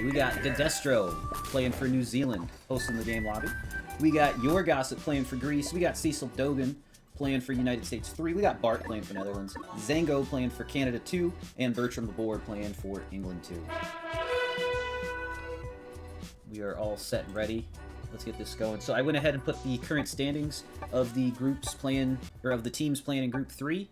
We got Dedestro playing for New Zealand, hosting the game lobby. We got Your Gossip playing for Greece. We got Cecil Dogan playing for United States 3. We got Bart playing for Netherlands. Zango playing for Canada 2. And Bertram the Boar playing for England 2. We are all set and ready. Let's get this going. So I went ahead and put the current standings of the groups playing, or of the teams playing in Group 3.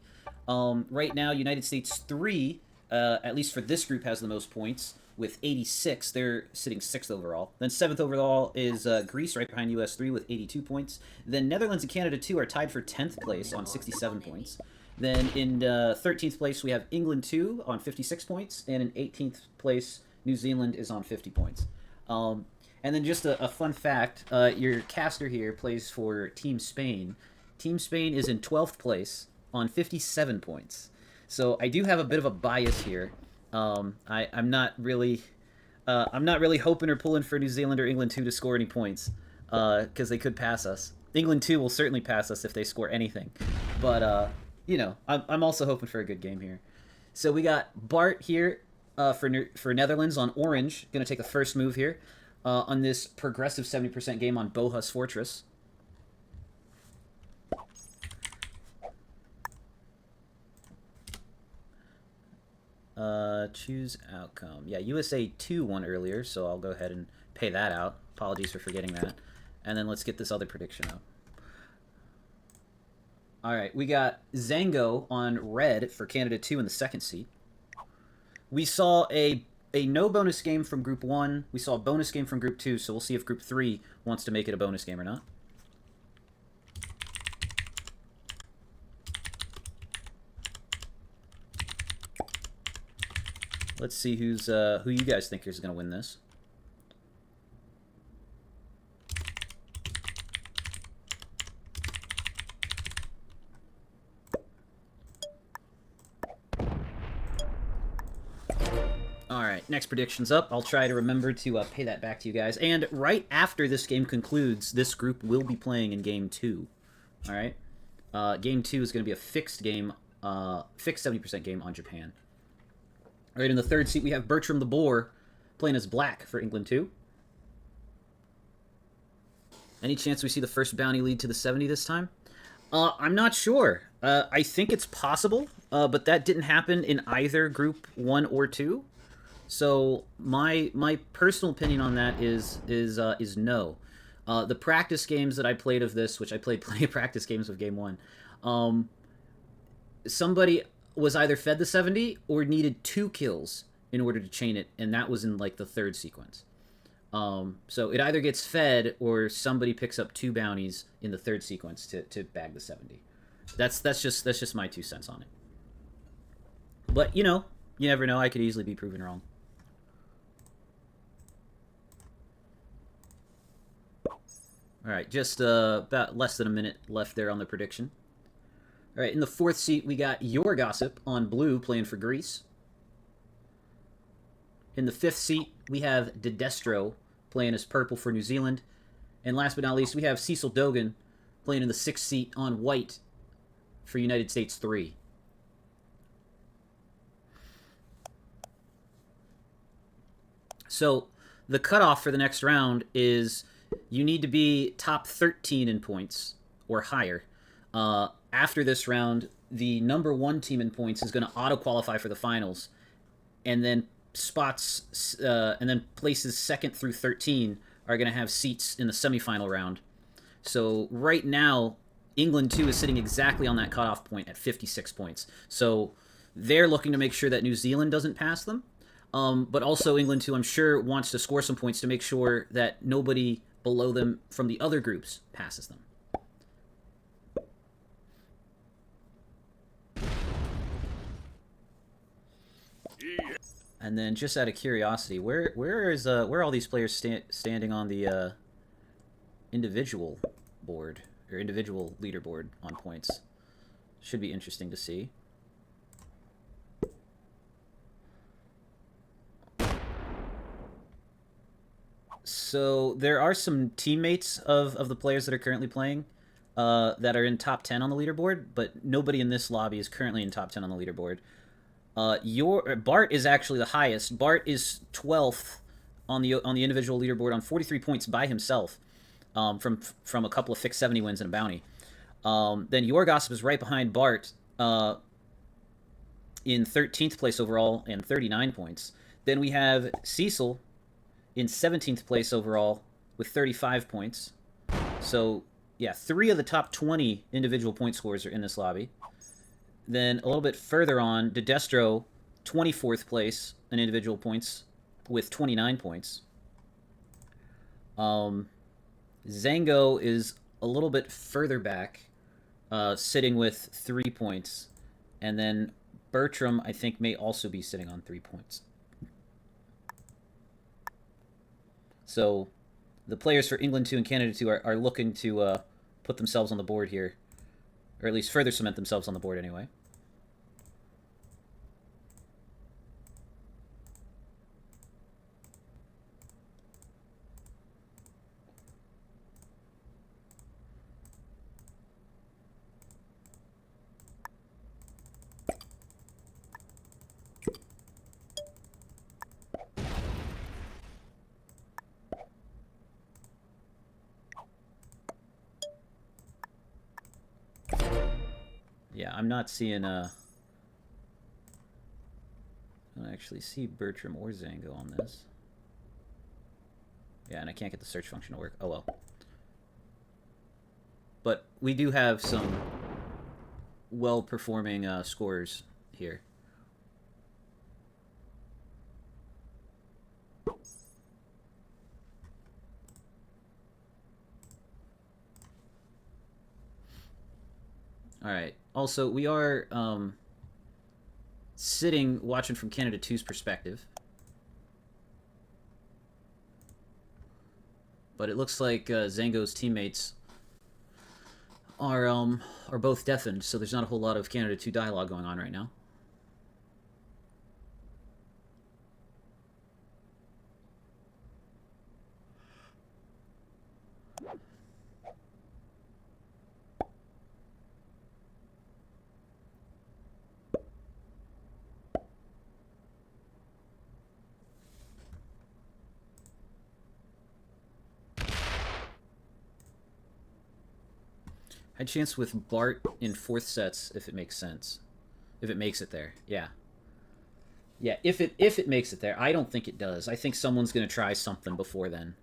Right now, United States 3, at least for this group, has the most points with 86. They're sitting 6th overall. Then 7th overall is Greece, right behind US 3 with 82 points. Then Netherlands and Canada 2 are tied for 10th place on 67 points. Then in 13th place, we have England 2 on 56 points. And in 18th place, New Zealand is on 50 points. And then just a fun fact, your caster here plays for Team Spain. Team Spain is in 12th place on 57 points. So I do have a bit of a bias here. I'm not really hoping or pulling for New Zealand or England 2 to score any points, because they could pass us. England 2 will certainly pass us if they score anything. But, you know, I'm also hoping for a good game here. So we got Bart here for Netherlands on orange. Going to take the first move here. On this progressive 70% game on Bohus Fortress. Choose outcome. Yeah, USA 2 won earlier, so I'll go ahead and pay that out. Apologies for forgetting that. And then let's get this other prediction up. Alright, we got Zango on red for Canada 2 in the second seat. We saw a no bonus game from Group 1. We saw a bonus game from Group 2, so we'll see if Group 3 wants to make it a bonus game or not. Let's see who you guys think is going to win this. Alright, next prediction's up. I'll try to remember to pay that back to you guys. And right after this game concludes, this group will be playing in Game 2. Alright? Game 2 is going to be a fixed game, fixed 70% game on Japan. Alright, in the third seat we have Bertram the Boar playing as black for England 2. Any chance we see the first bounty lead to the 70 this time? I'm not sure. I think it's possible, but that didn't happen in either Group 1 or 2. So my personal opinion on that is no. The practice games that I played of this, which I played plenty of practice games of Game 1, somebody was either fed the 70 or needed 2 kills in order to chain it, and that was in like the third sequence. So it either gets fed or somebody picks up 2 bounties in the third sequence to bag the 70. That's just my 2 cents on it. But you know, you never know. I could easily be proven wrong. All right, just about less than a minute left there on the prediction. All right, in the fourth seat, we got Your Gossip on blue playing for Greece. In the fifth seat, we have Dedestro playing as purple for New Zealand. And last but not least, we have Cecil Dogan playing in the sixth seat on white for United States 3. So the cutoff for the next round is you need to be top 13 in points or higher. After this round, the number 1 team in points is going to auto-qualify for the finals, and then spots and then places 2nd through 13 are going to have seats in the semifinal round. So right now, England 2 is sitting exactly on that cutoff point at 56 points. So they're looking to make sure that New Zealand doesn't pass them. But also England 2, I'm sure, wants to score some points to make sure that nobody below them from the other groups passes them. And then, just out of curiosity, where are all these players standing on the individual board or individual leaderboard on points? Should be interesting to see. So there are some teammates of the players that are currently playing that are in top 10 on the leaderboard, but nobody in this lobby is currently in top 10 on the leaderboard. Bart is actually the highest. Bart is 12th on the individual leaderboard on 43 points by himself, from a couple of fixed 70 wins and a bounty. Then Your Gossip is right behind Bart in 13th place overall and 39 points. Then we have Cecil in 17th place overall with 35 points. So, yeah, 3 of the top 20 individual point scorers are in this lobby. Then a little bit further on, Dedestro, 24th place in individual points with 29 points. Zango is a little bit further back, sitting with 3 points. And then Bertram, I think, may also be sitting on 3 points. So the players for England 2 and Canada 2 are looking to put themselves on the board here. Or at least further cement themselves on the board anyway. Yeah, I'm not seeing I don't actually see Bertram or Zango on this. Yeah, and I can't get the search function to work. Oh well. But we do have some well-performing scorers here. All right. Also, we are sitting, watching from Canada 2's perspective. But it looks like Zango's teammates are both deafened, so there's not a whole lot of Canada 2 dialogue going on right now. High chance with Bart in 4th sets if it makes sense. If it makes it there, yeah. Yeah, if it makes it there. I don't think it does. I think someone's going to try something before then.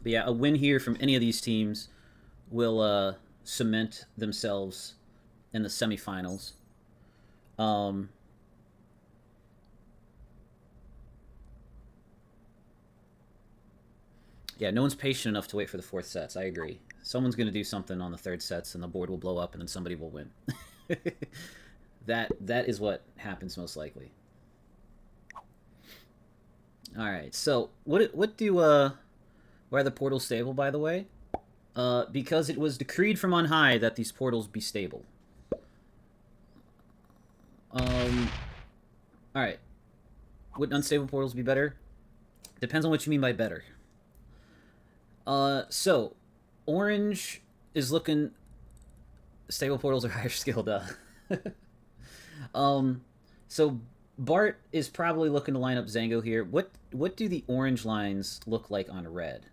But yeah, a win here from any of these teams will cement themselves in the semifinals. Yeah, no one's patient enough to wait for the 4th sets. I agree. Someone's going to do something on the 3rd sets, and the board will blow up, and then somebody will win. That is what happens most likely. All right. So what do why are the portals stable, by the way? Because it was decreed from on high that these portals be stable. Alright. Would unstable portals be better? Depends on what you mean by better. So, orange is looking... Stable portals are higher skill, duh. So, Bart is probably looking to line up Zango here. What do the orange lines look like on red?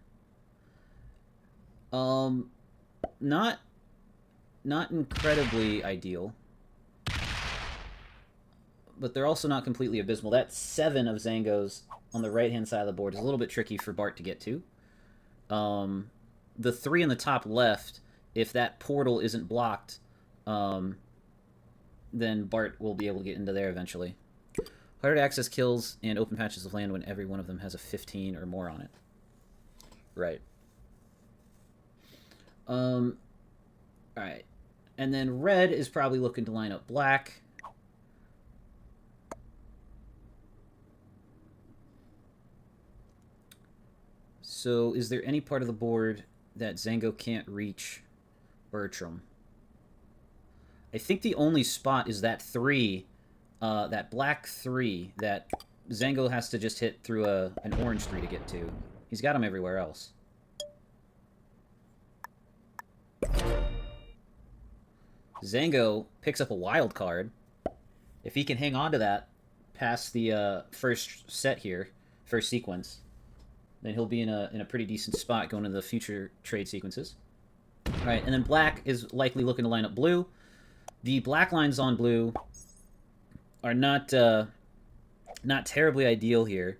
Not incredibly ideal. But they're also not completely abysmal. That 7 of Zango's on the right-hand side of the board is a little bit tricky for Bart to get to. The 3 in the top left, if that portal isn't blocked, then Bart will be able to get into there eventually. Harder to access kills and open patches of land when every one of them has a 15 or more on it. Right. Alright. And then red is probably looking to line up black. So, is there any part of the board that Zango can't reach Bertram? I think the only spot is that 3, that black 3 that Zango has to just hit through an orange 3 to get to. He's got them everywhere else. Zango picks up a wild card. If he can hang on to that past the first set here, first sequence, then he'll be in a pretty decent spot going into the future trade sequences. All right, and then black is likely looking to line up blue. The black lines on blue are not terribly ideal here.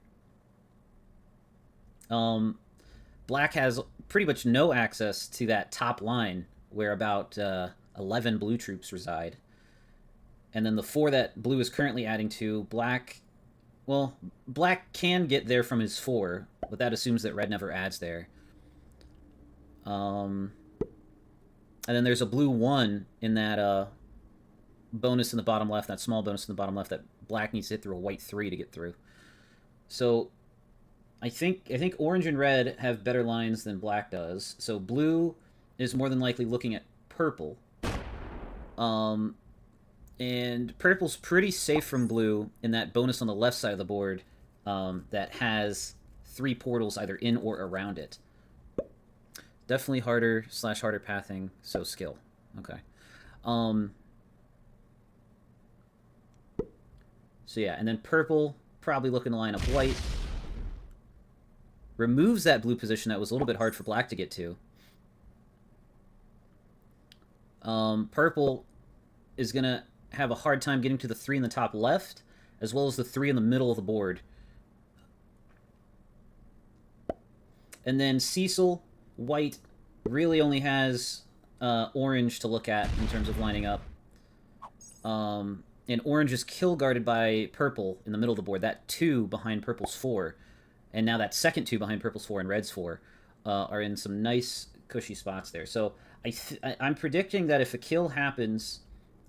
Black has pretty much no access to that top line where about 11 blue troops reside. And then the 4 that blue is currently adding to, black can get there from his 4, but that assumes that red never adds there. And then there's a blue 1 in that bonus in the bottom left, that small bonus in the bottom left that black needs to hit through a white 3 to get through. So I think orange and red have better lines than black does. So blue is more than likely looking at purple. And purple's pretty safe from blue in that bonus on the left side of the board that has 3 portals either in or around it. Definitely harder / harder pathing, so skill. Okay. So yeah, and then purple probably looking to line up white. Removes that blue position that was a little bit hard for black to get to. Purple is going to have a hard time getting to the 3 in the top left, as well as the 3 in the middle of the board. And then Cecil, white, really only has orange to look at in terms of lining up. And orange is kill guarded by purple in the middle of the board. That 2 behind purple's 4. And now that second 2 behind purple's 4 and red's 4 are in some nice cushy spots there. So I'm predicting that if a kill happens,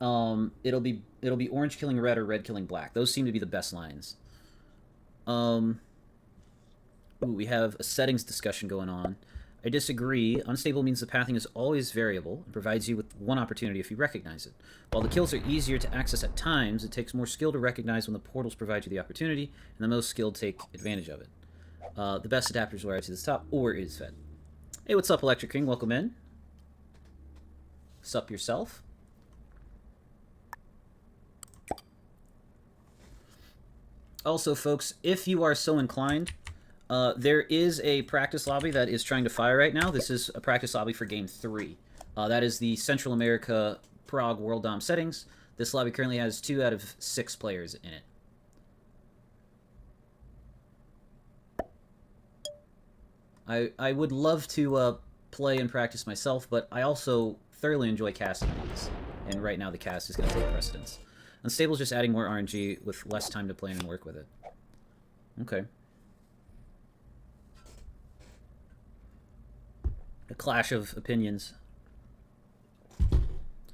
it'll be orange killing red or red killing black. Those seem to be the best lines. Ooh, we have a settings discussion going on. I disagree. Unstable means the pathing is always variable and provides you with one opportunity if you recognize it. While the kills are easier to access at times, it takes more skill to recognize when the portals provide you the opportunity, and the most skilled take advantage of it. The best adapters will ride to the top or is fed. Hey, what's up, Electric King? Welcome in. Sup yourself. Also, folks, if you are so inclined, there is a practice lobby that is trying to fire right now. This is a practice lobby for Game 3. That is the Central America Prague World Dom settings. This lobby currently has 2 out of 6 players in it. I would love to play and practice myself, but I also thoroughly enjoy casting these. And right now the cast is going to take precedence. Unstable's just adding more RNG with less time to plan and work with it. Okay. A clash of opinions.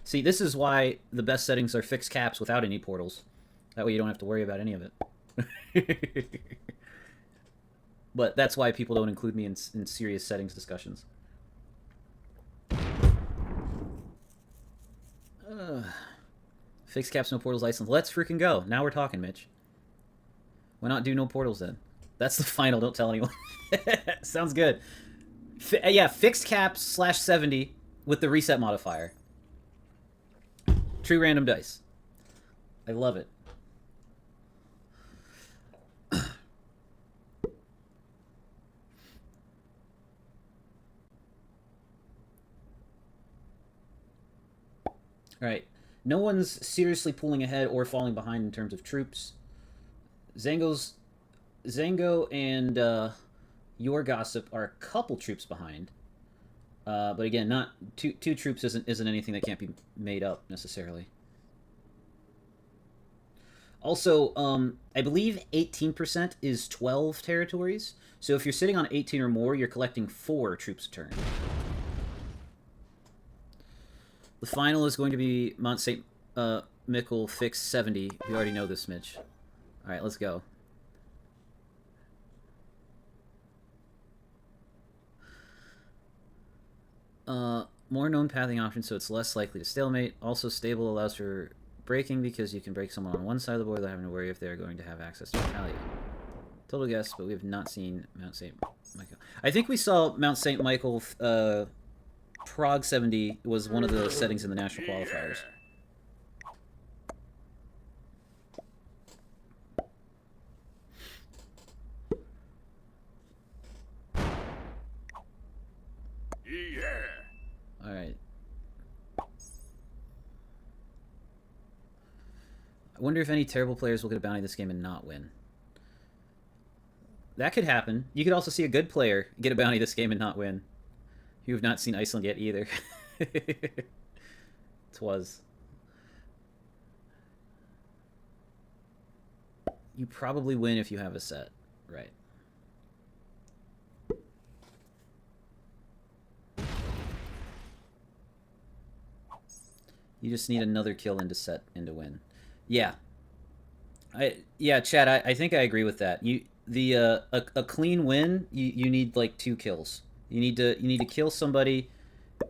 See, this is why the best settings are fixed caps without any portals. That way you don't have to worry about any of it. But that's why people don't include me in serious settings discussions. Fixed caps, no portals, Iceland. Let's freaking go. Now we're talking, Mitch. Why not do no portals then? That's the final. Don't tell anyone. Sounds good. Yeah, fixed caps /70 with the reset modifier. True random dice. I love it. Alright. No one's seriously pulling ahead or falling behind in terms of troops. Zango and your Gossip are a couple troops behind. But again, not two troops isn't anything that can't be made up necessarily. Also, I believe 18% is 12 territories. So if you're sitting on 18 or more, you're collecting 4 troops a turn. The final is going to be Mont St. Mickle fixed 70. We already know this, Mitch. All right, let's go. More known pathing options, so it's less likely to stalemate. Also, stable allows for breaking because you can break someone on one side of the board without having to worry if they're going to have access to immortality. Total guess, but we have not seen Mount St. Michael. I think we saw Mount St. Michael. Prague 70 was one of the settings in the national qualifiers. All right. I wonder if any terrible players will get a bounty this game and not win. That could happen. You could also see a good player get a bounty this game and not win. You have not seen Iceland yet either. Twas. You probably win if you have a set. Right. You just need another kill into set and to win. Yeah. Chad, I think I agree with that. A clean win, you need like 2 kills. You need to kill somebody.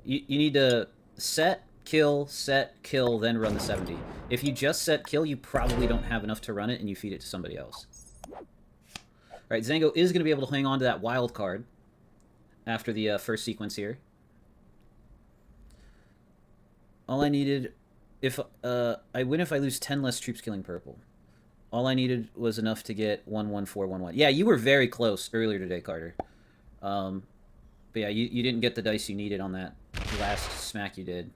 You need to set, kill, then run the 70. If you just set kill, you probably don't have enough to run it and you feed it to somebody else. Alright, Zango is going to be able to hang on to that wild card after the first sequence here. All I needed, if I win if I lose 10 less troops killing purple. All I needed was enough to get 1-1-4-1-1. Yeah, you were very close earlier today, Carter. But yeah, you didn't get the dice you needed on that last smack you did.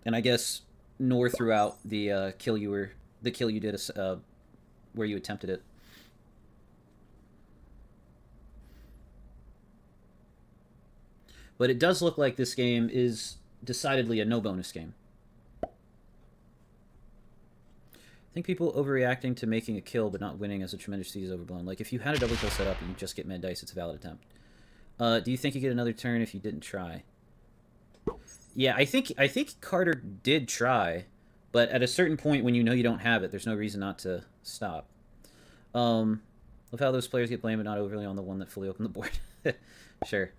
And I guess nor throughout the kill you did where you attempted it. But it does look like this game is decidedly a no bonus game. I think people overreacting to making a kill but not winning as a tremendous feat is overblown. Like if you had a double kill set up and you just get med dice, it's a valid attempt. Do you think you get another turn if you didn't try? Yeah, I think Carter did try, but at a certain point when you know you don't have it, there's no reason not to stop. Love how those players get blamed but not overly on the one that fully opened the board. Sure.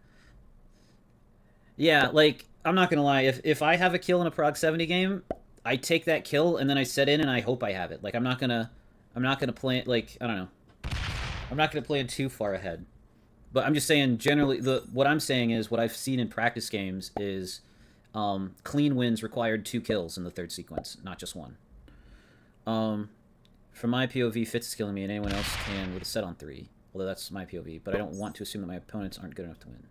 Yeah, like, I'm not gonna lie, if I have a kill in a Prague 70 game, I take that kill and then I set in and I hope I have it. Like, I'm not gonna play it, like, I don't know. I'm not gonna plan too far ahead. But I'm just saying, generally, what I'm saying is, what I've seen in practice games is clean wins required 2 kills in the third sequence, not just 1. From my POV, Fitz is killing me and anyone else can with a set on 3. Although that's my POV, but I don't want to assume that my opponents aren't good enough to win.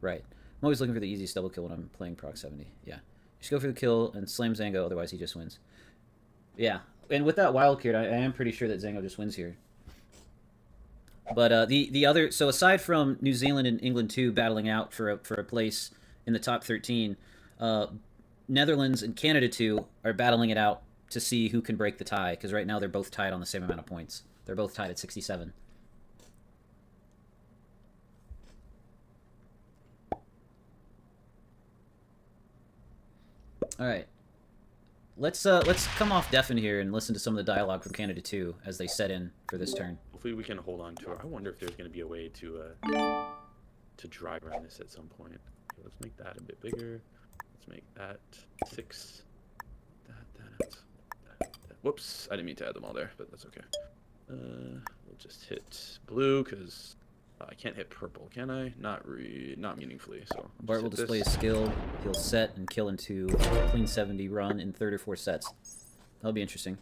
Right. I'm always looking for the easiest double kill when I'm playing Proc 70. Yeah. Just go for the kill and slam Zango, otherwise he just wins. Yeah. And with that wild card, I am pretty sure that Zango just wins here. But the other... So aside from New Zealand and England 2 battling out for a place in the top 13, Netherlands and Canada 2 are battling it out to see who can break the tie, because right now they're both tied on the same amount of points. They're both tied at 67. All right, let's come off deafen here and listen to some of the dialogue from Canada 2 as they set in for this turn. Hopefully we can hold on to it. I wonder if there's going to be a way to drive around this at some point. Okay, let's make that a bit bigger. Let's make that 6. That. Whoops, I didn't mean to add them all there, but that's okay. We'll just hit blue because I can't hit purple, can I? Not meaningfully. So Bart will display his skill. He'll set and kill into a clean 70 run in 3 or 4 sets. That'll be interesting.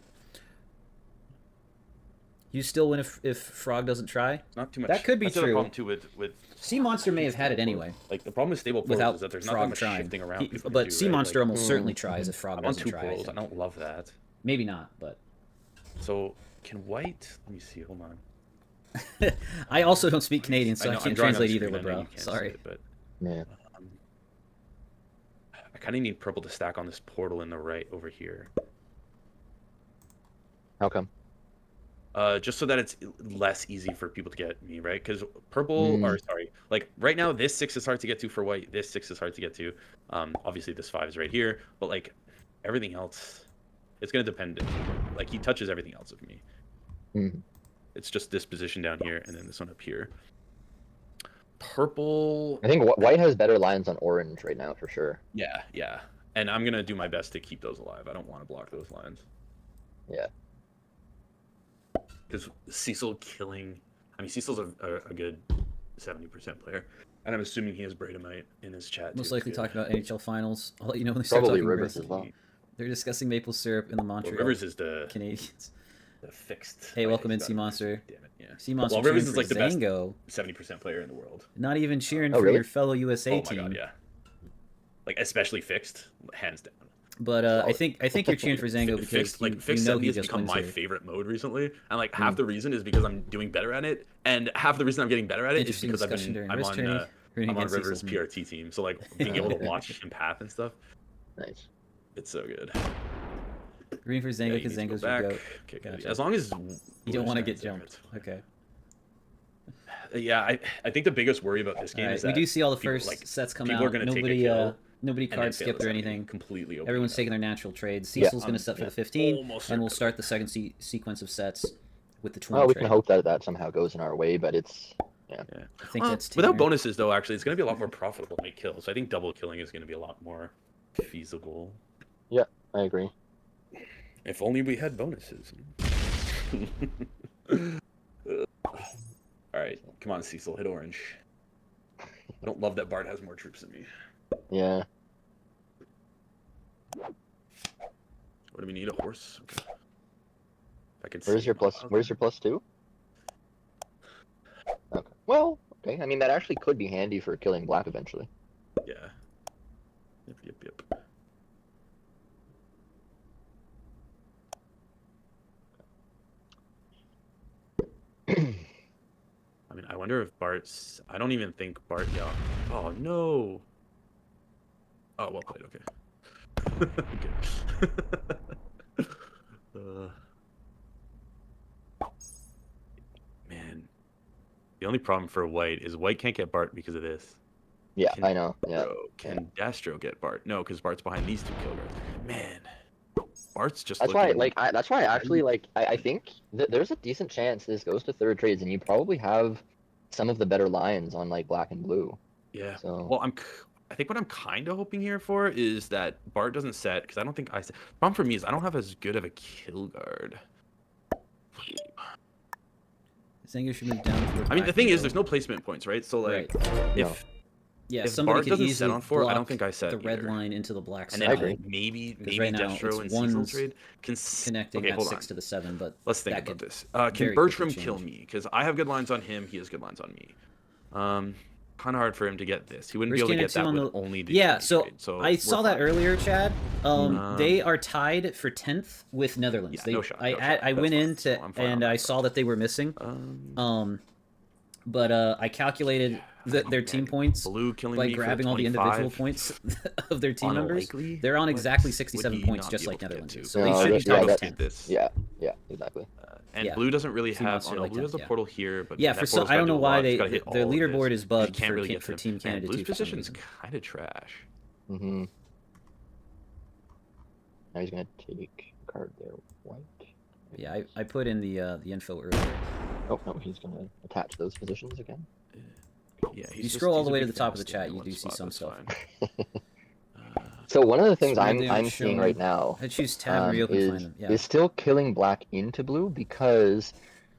You still win if Frog doesn't try? Not too much. That could be That's true. The problem too with Sea Monster may have had it anyway. Like the problem with stable portals is that there's not that much shifting around. But Sea Monster almost certainly tries if Frog doesn't try. Portals. I don't love that. Maybe not, but. So can white? Let me see. Hold on. I also don't speak Canadian, so I can't translate either, bro. Sorry. But yeah. I kind of need purple to stack on this portal in the right over here. How come? Just so that it's less easy for people to get me, right? Because purple, or sorry, like right now this 6 is hard to get to for white. This 6 is hard to get to. Obviously this 5 is right here, but like everything else, it's gonna depend. Like he touches everything else of me. It's just this position down here and then this one up here. purple. I think white has better lines on orange right now for sure. Yeah, yeah. And I'm gonna do my best to keep those alive. I don't want to block those lines. Yeah. Because Cecil killing. I mean, Cecil's a good 70% player, and I'm assuming he has Bradomite in his chat. Most too. likely talking about NHL finals. I'll let you know when they start Probably talking Rivers Grizz. as well. They're discussing maple syrup in the Well, Montreal Rivers is the Canadiens. fixed. Hey, Oh, yeah, welcome in, he's Sea got it. Monster. Damn it, yeah. Sea Monster Well, Rivers cheering is for like the best Zango. 70% player in the world. Not even cheering Oh, for really? your fellow USA Oh my team. god, yeah. Like especially fixed, hands down. But I think you're cheering for Zango because Fixed, like you fixed know 70 he has just become wins my here. favorite mode recently, and like half the reason is because I'm doing better at it, and half the reason I'm getting better at it is Interesting because discussion during I'm Risk Tourney. on Rooting I'm on against Rivers' Cecil. PRT team, so like being able to watch him path and stuff, Nice. it's so good. Rooting for Yeah, Zango you because need to go Zango's your back. goat. Okay, good. Gotcha. As long as You don't want to get Blue's jumped. Okay. Yeah, I think the biggest worry about this game All is right. that We do see all the people, first like, sets come people out. are gonna take a Nobody kill nobody and then card fail skipped the or 70, anything. completely open Everyone's it up. taking their natural trades. Yeah. Cecil's going to set for the 15, almost and we'll certain. start the second sequence of sets with the 20 Well, we trade. can hope that that somehow goes in our way, but it's Yeah. I think Well, that's without Tanner. bonuses though, actually, it's going to be a lot more profitable to make kills. I think double killing is going to be a lot more feasible. yeah, I agree. If only we had bonuses. All right, come on, Cecil, hit orange. I don't love that Bart has more troops than me. Yeah. What do we need? A horse? Okay. If I could Where's see your my plus? wild Where's your card. +2? Okay. Well, okay. I mean, that actually could be handy for killing black eventually. Yeah. Yep. I mean, I wonder if Bart's. I don't even think Bart. Yeah. Oh no. Oh, well played. Okay. Okay. Man, the only problem for white is white can't get Bart because of this. Yeah, I know. Yeah. Can Dastro get Bart? No, because Bart's behind these two kill guards. Man, Bart's just. That's why, looking... like, that's why I actually like. I think there's a decent chance this goes to third trades, and you probably have some of the better lines on like black and blue. Yeah. So. Well, I think what I'm kind of hoping here for is that Bart doesn't set because I don't think I set. Problem for me is I don't have as good of a kill guard. Zango should move down. I mean, the thing is, there's no placement points, right? So like, No. if somebody Bart could doesn't easily set on 4, I don't block think I set the red either. line into the black And side. I then agree. maybe right now, Destro it's and Cecil one's trade can connecting okay, at hold 6 on. to the 7, but Let's think that about could this. very Can quickly Bertram change. kill me? Because I have good lines on him. He has good lines on me. Kind of hard for him to get this. He wouldn't be able to get that with only the Yeah, 20 so trade. So I saw that fine. earlier, Chad. They are tied for 10th with Netherlands. Yeah, no shot. I went in to and I saw that they were missing. But I calculated their team points Blue killing by me for grabbing all the individual 25 points of their team members. unlikely? They're on What exactly would 67 he points, not just be like able to get Netherlands. to? So No, they should be yeah, tied with that- 10th. This. Yeah, exactly. And Yeah. blue doesn't really Sea have. Monster Oh no, like blue has 10th, a portal here, but Yeah, that for so portal's I gotta don't know do a why lot. It's gotta hit their all of leaderboard this. is bugged You can't really get for them. Team And Canada blue's too. For some position's reason. kind of trash. Mm-hmm. Now he's gonna take a card there. White. Yeah, I put in the info earlier. Oh no, he's gonna attach those positions again. Yeah, If you scroll all the way to the top of the chat, you do see some stuff. So one of the things Swear they aren't I'm seeing showing- right now I choose tab and reopen find them. Yeah. is still killing black into blue because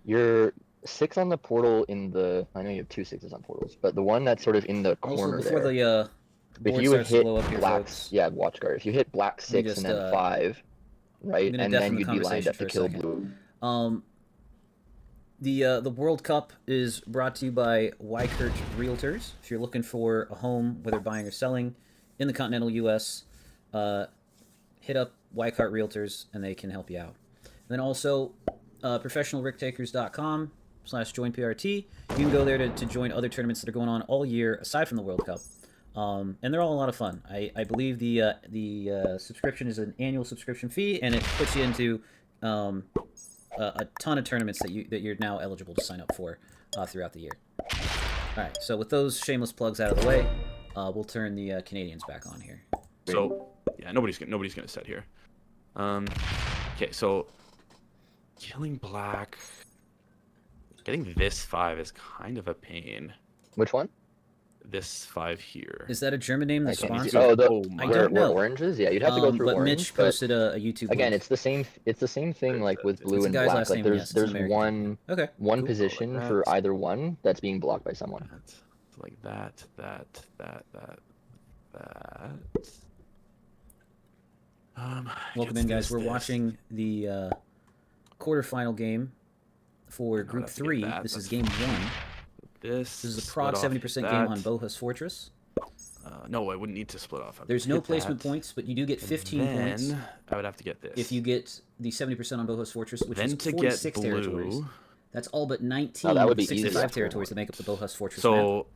you're 6 on the portal in the. I know you have 2 6s on portals, but the one that's sort of in the Also, corner before there. the If board you would starts to hit blow up here, black's, folks, yeah, watch guard. If you hit black 6 just, and then 5, right, gonna and deafen then the you'd be lined conversation up for to a kill second. blue. The World Cup is brought to you by Wykirch Realtors. If you're looking for a home, whether buying or selling, in the continental U.S., hit up Wykirch Realtors and they can help you out. And then also, professionalricktakers.com/joinprt. You can go there to join other tournaments that are going on all year aside from the World Cup. And they're all a lot of fun. I believe the subscription is an annual subscription fee, and it puts you into a ton of tournaments that you're now eligible to sign up for throughout the year. All right, so with those shameless plugs out of the way, we'll turn the Canadians back on here. So yeah, nobody's gonna set here. Okay, so killing black, getting this 5 is kind of a pain. Which one? this 5 here. Is that a German name that's I can't sponsored? see. Oh, Oh my. I where don't know. orange is? Yeah, you'd have to go through but orange. Mitch posted a YouTube Again, link. it's the same. It's the same thing like with blue It's a and guy's black. last Like name, there's yes, it's an there's American one name. Okay. one Cool. position Like for that. either one that's being blocked by someone. Like that. Welcome in, guys. We're watching the quarterfinal game for Group 3. This is Game 1. This is a prog 70% game on Bohus Fortress. No, I wouldn't need to split off. There's no placement points, but you do get 15 points. I would have to get this. If you get the 70% on Bohus Fortress, which then is to 46 get blue, territories. That's all but 19 that would of the be 65 easy. territories that make up the Bohus Fortress so map.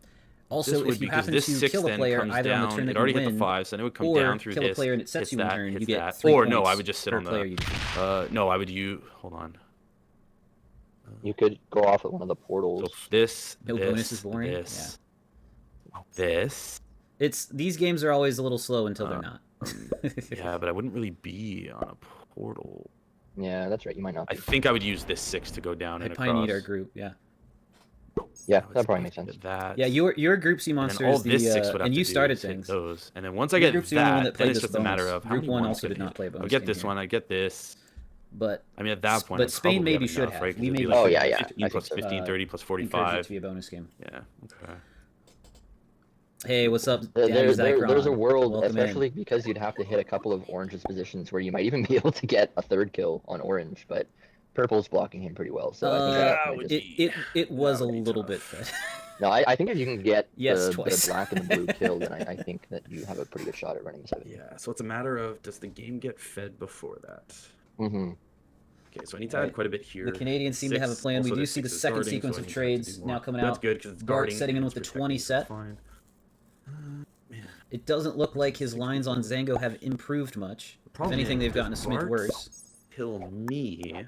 Also, if you happen to kill a player either on the turn that it already you hit win, the 5, so then it would come or down through kill a this, player and it sets hits you in that, turn, hits you get that. 3 Or points no, I would just sit per on player the. you defeat. No, I would use. Hold on. You could go off at one of the portals. So this. No this, bonus is boring. This. This. These games are always a little slow until they're not. Yeah, but I wouldn't really be on a portal. Yeah, that's right. You might not. I Be. think I would use this 6 to go down I and pioneered our across. group, yeah. Yeah, I would that probably say makes sense. That. Yeah, your group C monster all is the this 6 would have and to you do started is hit things. those, and then once I Your get group's the only one that, that then played it's this just a matter bonus. of how Group many one more also I did hit. not play a bonus I get game this here. one. I get this. But I mean, at that point, but I'd Spain probably maybe have should enough, have. right? 'Cause We it'd be maybe like Oh, yeah, 15 I plus think so. 15, 30 plus encourage it 45. to be a bonus game. Yeah. Okay. Hey, what's up, Daddy There's a Zychron? world, Welcome especially in. because you'd have to hit a couple of orange's positions where you might even be able to get a 3rd kill on orange, but purple's blocking him pretty well. So I think that might just... It was a that would be little tough. bit fed. No, I think if you can get Yes, the twice. black and the blue kill, then I think that you have a pretty good shot at running 7. Yeah. So it's a matter of, does the game get fed before that? Mm-hmm. Okay, so I need to add quite a bit here. The Canadians seem to have a plan. We Also, do the see the 6 is second guarding, sequence so I of need to have to trades do now more. coming That's out. good because it's Bart guarding. setting in and with the it's 20 protecting, so set. it's fine. Man. It doesn't look like his lines on Zango have improved much. If Problem anything, is, they've gotten a does smidge Bart worse. Kill me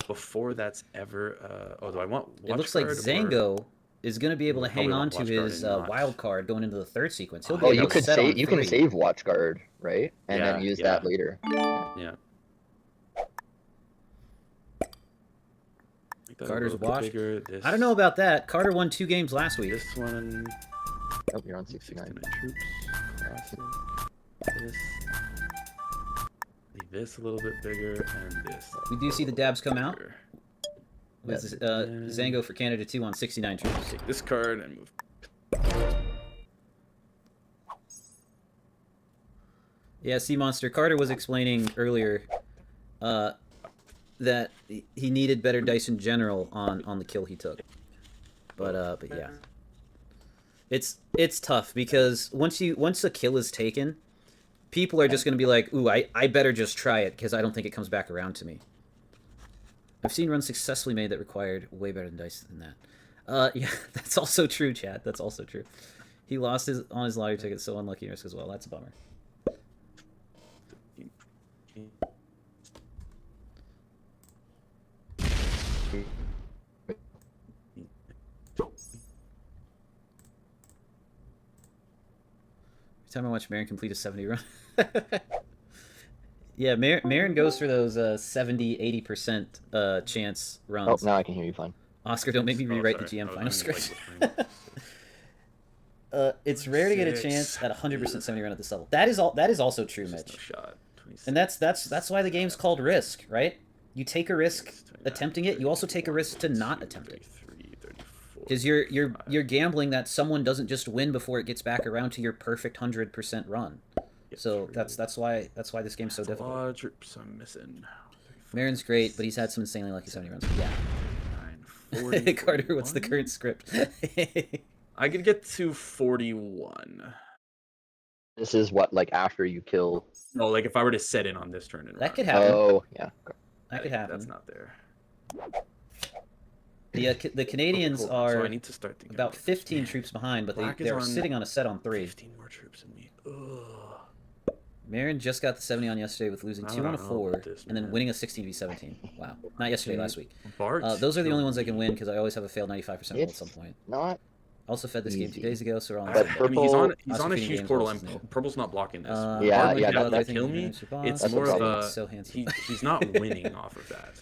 before that's ever. Oh, do I want? It looks like Zango is going to be able to hang Probably on want to Watchguard his and not. wild card going into the 3rd sequence. He'll be Oh, able you to could set on save. You can 3. save Watchguard, right? And then Yeah, use yeah. that later. Yeah. Carter's washed. This, I don't know about that. Carter won 2 games last week. This one. Oh, you're on 69. 69 troops. Classic. This. Leave this a little bit bigger, and this. We do see the dabs come out. bigger. With Zango for Canada 2 on 69 troops. Take this card and move. Yeah, Sea Monster. Carter was explaining earlier that he needed better dice in general on the kill he took. But yeah. It's tough because once a kill is taken, people are just going to be like, "Ooh, I better just try it because I don't think it comes back around to me." I've seen runs successfully made that required way better than dice than that. Yeah, that's also true, Chad. That's also true. He lost on his lottery ticket, so unlucky risk as well. That's a bummer. Every time I watch Marin complete a 70 run. Yeah, Marin goes for those 70-80% chance Oh, runs. now I can hear you fine. Oscar, don't make me rewrite the GM final script. It's rare to get a chance at 100% 70 run at this level. That is also true, Mitch. No shot. 26. And that's why the game's called Risk, right? You take a risk attempting it. You also take a risk to not attempt it. 33, 34, Because you're gambling that someone doesn't just win before it gets back around to your perfect 100% run. So that's why this game's so That's a difficult. lot of troops I'm missing. Marin's great, but he's had some insanely lucky 70 runs. Yeah. 40, Carter, what's the current script? I could get to 41. This is what, like, after you kill... No, like if I were to set in on this turn and That run. could happen. Oh, yeah. That could happen. That's not there. The Canadians Cool. are So I need to start thinking about 15 troops behind, but Black is they're on sitting on a set on 3. 15 more troops than me. Ugh. Marin just got the 70 on yesterday with losing I 2 don't on a know 4 about this, and then man. winning a 16v17. Wow. Not yesterday, last week. Bart Those are the only ones I can killed win me. because I always have a failed 95% roll at some point. Not I also fed this game 2 easy. days ago, so we're on the But same I mean, he's on Oscar a feeding huge games portal, versus and Nate. Purple's not blocking this. Yeah, Bart yeah, would have that's- to kill me. That's It's the more of problem. a So handsome. he's not winning off of that.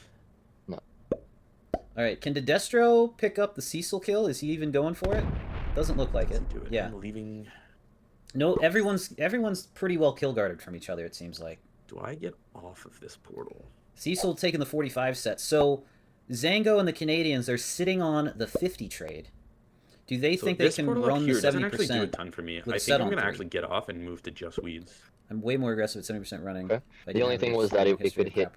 All right, can Destro pick up the Cecil kill? Is he even going for it? Doesn't look like it. Doesn't do it. Yeah. I'm leaving. No, everyone's pretty well kill guarded from each other, it seems like. Do I get off of this portal? Cecil taking the 45 set. So Zango and the Canadians are sitting on the 50 trade. Do they So think they this can portal up run the here doesn't 70%? actually do a ton for me. with I a think set I'm on gonna 3? actually get off and move to just weeds. I'm way more aggressive at 70% running. Okay. The only thing was that it could hit